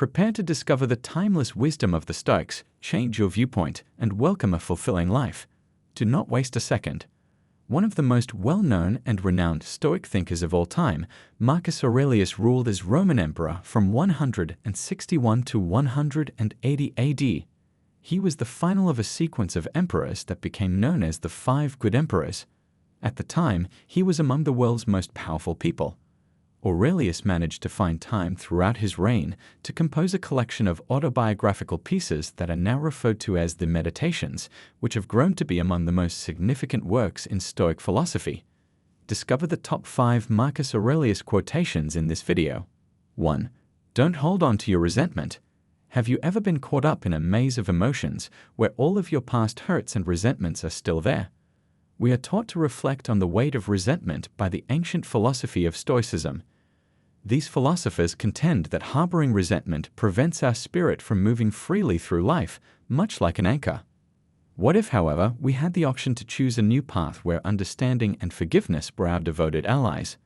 Prepare to discover the timeless wisdom of the Stoics, change your viewpoint, and welcome a fulfilling life. Do not waste a second. One of the most well-known and renowned Stoic thinkers of all time, Marcus Aurelius ruled as Roman emperor from 161 to 180 AD. He was the final of a sequence of emperors that became known as the Five Good Emperors. At the time, he was among the world's most powerful people. Aurelius managed to find time throughout his reign to compose a collection of autobiographical pieces that are now referred to as the Meditations, which have grown to be among the most significant works in Stoic philosophy. Discover the top 5 Marcus Aurelius quotations in this video. 1. Don't hold on to your resentment. Have you ever been caught up in a maze of emotions where all of your past hurts and resentments are still there? We are taught to reflect on the weight of resentment by the ancient philosophy of Stoicism. These philosophers contend that harboring resentment prevents our spirit from moving freely through life, much like an anchor. What if, however, we had the option to choose a new path where understanding and forgiveness were our devoted allies?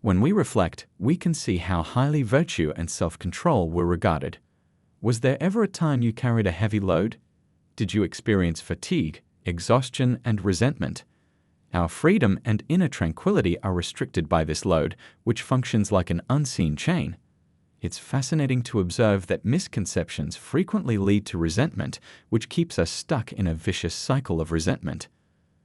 When we reflect, we can see how highly virtue and self-control were regarded. Was there ever a time you carried a heavy load? Did you experience fatigue, exhaustion, and resentment? Our freedom and inner tranquility are restricted by this load, which functions like an unseen chain. It's fascinating to observe that misconceptions frequently lead to resentment, which keeps us stuck in a vicious cycle of resentment.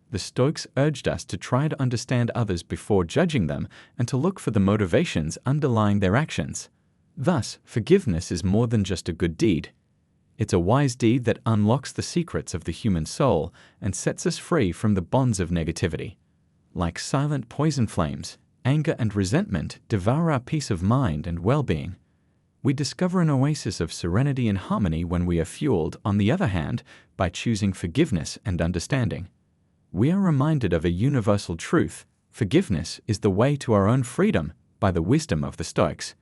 The Stoics urged us to try to understand others before judging them and to look for the motivations underlying their actions. Thus, forgiveness is more than just a good deed. It's a wise deed that unlocks the secrets of the human soul and sets us free from the bonds of negativity. Like silent poison flames, anger and resentment devour our peace of mind and well-being. We discover an oasis of serenity and harmony when we are fueled, on the other hand, by choosing forgiveness and understanding. We are reminded of a universal truth: forgiveness is the way to our own freedom by the wisdom of the Stoics.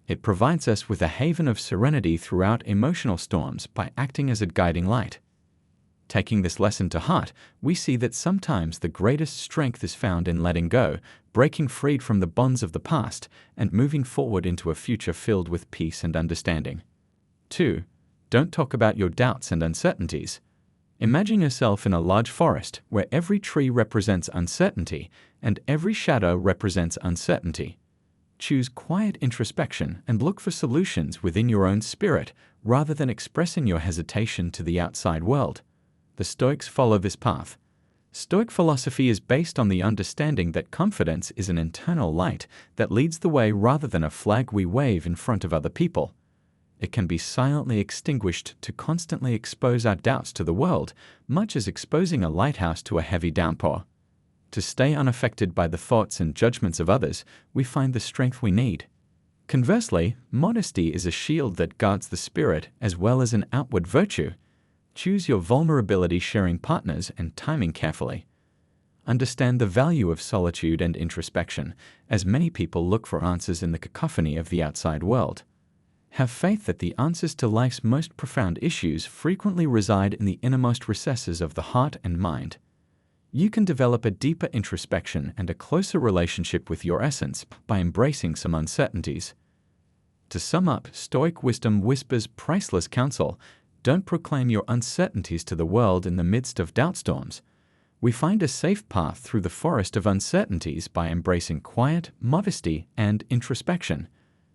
It provides us with a haven of serenity throughout emotional storms by acting as a guiding light. Taking this lesson to heart, we see that sometimes the greatest strength is found in letting go, breaking free from the bonds of the past, and moving forward into a future filled with peace and understanding. 2. Don't talk about your doubts and uncertainties. Imagine yourself in a large forest where every tree represents uncertainty and every shadow represents uncertainty. Choose quiet introspection and look for solutions within your own spirit rather than expressing your hesitation to the outside world. The Stoics follow this path. Stoic philosophy is based on the understanding that confidence is an internal light that leads the way rather than a flag we wave in front of other people. It can be silently extinguished to constantly expose our doubts to the world, much as exposing a lighthouse to a heavy downpour. To stay unaffected by the thoughts and judgments of others, we find the strength we need. Conversely, modesty is a shield that guards the spirit as well as an outward virtue. Choose your vulnerability-sharing partners and timing carefully. Understand the value of solitude and introspection, as many people look for answers in the cacophony of the outside world. Have faith that the answers to life's most profound issues frequently reside in the innermost recesses of the heart and mind. You can develop a deeper introspection and a closer relationship with your essence by embracing some uncertainties. To sum up, Stoic wisdom whispers priceless counsel: don't proclaim your uncertainties to the world in the midst of doubt storms. We find a safe path through the forest of uncertainties by embracing quiet, modesty, and introspection.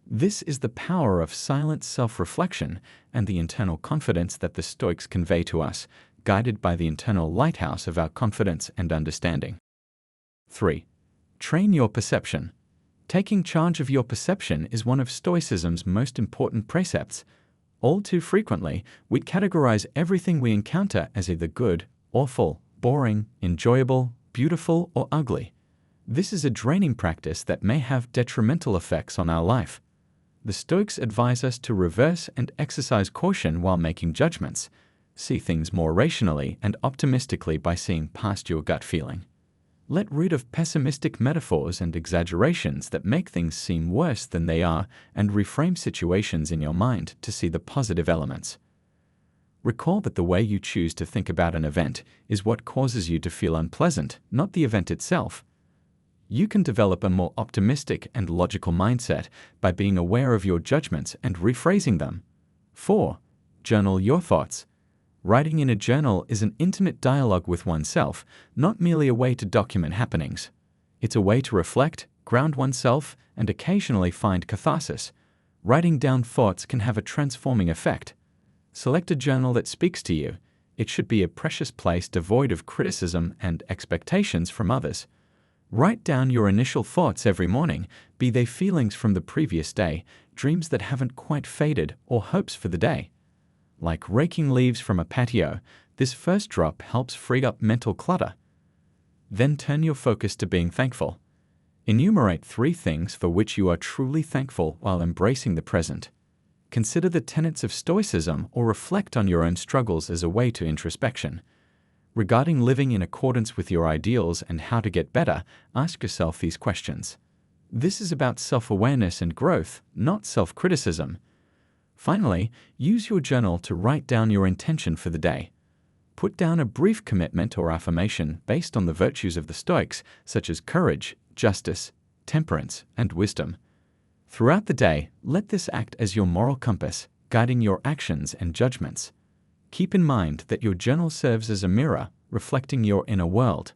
This is the power of silent self-reflection and the internal confidence that the Stoics convey to us, guided by the internal lighthouse of our confidence and understanding. 3. Train your perception. Taking charge of your perception is one of Stoicism's most important precepts. All too frequently, we categorize everything we encounter as either good, awful, boring, enjoyable, beautiful, or ugly. This is a draining practice that may have detrimental effects on our life. The Stoics advise us to reverse and exercise caution while making judgments. See things more rationally and optimistically by seeing past your gut feeling. Let rid of pessimistic metaphors and exaggerations that make things seem worse than they are, and reframe situations in your mind to see the positive elements. Recall that the way you choose to think about an event is what causes you to feel unpleasant, not the event itself. You can develop a more optimistic and logical mindset by being aware of your judgments and rephrasing them. 4. Journal your thoughts. Writing in a journal is an intimate dialogue with oneself, not merely a way to document happenings. It's a way to reflect, ground oneself, and occasionally find catharsis. Writing down thoughts can have a transforming effect. Select a journal that speaks to you. It should be a precious place devoid of criticism and expectations from others. Write down your initial thoughts every morning, be they feelings from the previous day, dreams that haven't quite faded, or hopes for the day. Like raking leaves from a patio, this first drop helps free up mental clutter. Then turn your focus to being thankful. Enumerate 3 things for which you are truly thankful while embracing the present. Consider the tenets of Stoicism or reflect on your own struggles as a way to introspection. Regarding living in accordance with your ideals and how to get better, ask yourself these questions. This is about self-awareness and growth, not self-criticism. Finally, use your journal to write down your intention for the day. Put down a brief commitment or affirmation based on the virtues of the Stoics, such as courage, justice, temperance, and wisdom. Throughout the day, let this act as your moral compass, guiding your actions and judgments. Keep in mind that your journal serves as a mirror, reflecting your inner world.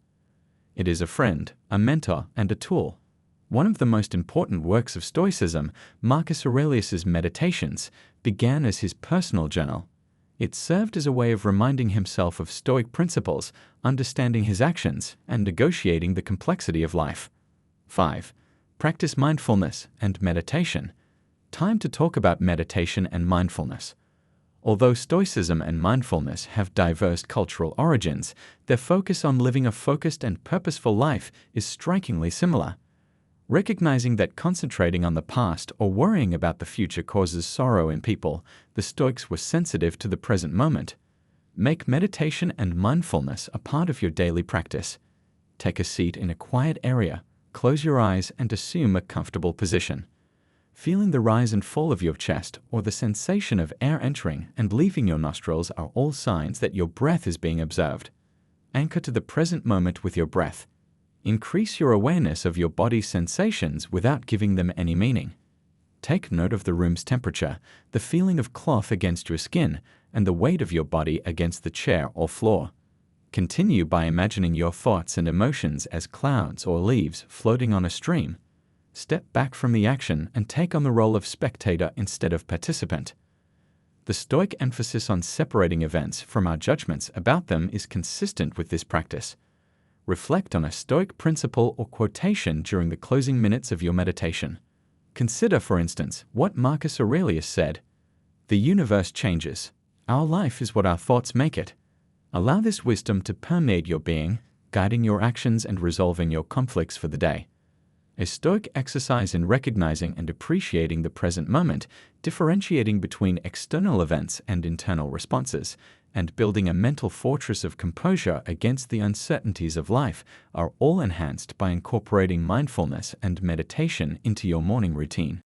It is a friend, a mentor, and a tool. One of the most important works of Stoicism, Marcus Aurelius's Meditations, began as his personal journal. It served as a way of reminding himself of Stoic principles, understanding his actions, and negotiating the complexity of life. 5. Practice mindfulness and meditation. Time to talk about meditation and mindfulness. Although Stoicism and mindfulness have diverse cultural origins, their focus on living a focused and purposeful life is strikingly similar. Recognizing that concentrating on the past or worrying about the future causes sorrow in people, the Stoics were sensitive to the present moment. Make meditation and mindfulness a part of your daily practice. Take a seat in a quiet area, close your eyes, and assume a comfortable position. Feeling the rise and fall of your chest or the sensation of air entering and leaving your nostrils are all signs that your breath is being observed. Anchor to the present moment with your breath. Increase your awareness of your body's sensations without giving them any meaning. Take note of the room's temperature, the feeling of cloth against your skin, and the weight of your body against the chair or floor. Continue by imagining your thoughts and emotions as clouds or leaves floating on a stream. Step back from the action and take on the role of spectator instead of participant. The Stoic emphasis on separating events from our judgments about them is consistent with this practice. Reflect on a Stoic principle or quotation during the closing minutes of your meditation. Consider, for instance, what Marcus Aurelius said: "The universe changes. Our life is what our thoughts make it." Allow this wisdom to permeate your being, guiding your actions and resolving your conflicts for the day. A Stoic exercise in recognizing and appreciating the present moment, differentiating between external events and internal responses, and building a mental fortress of composure against the uncertainties of life are all enhanced by incorporating mindfulness and meditation into your morning routine.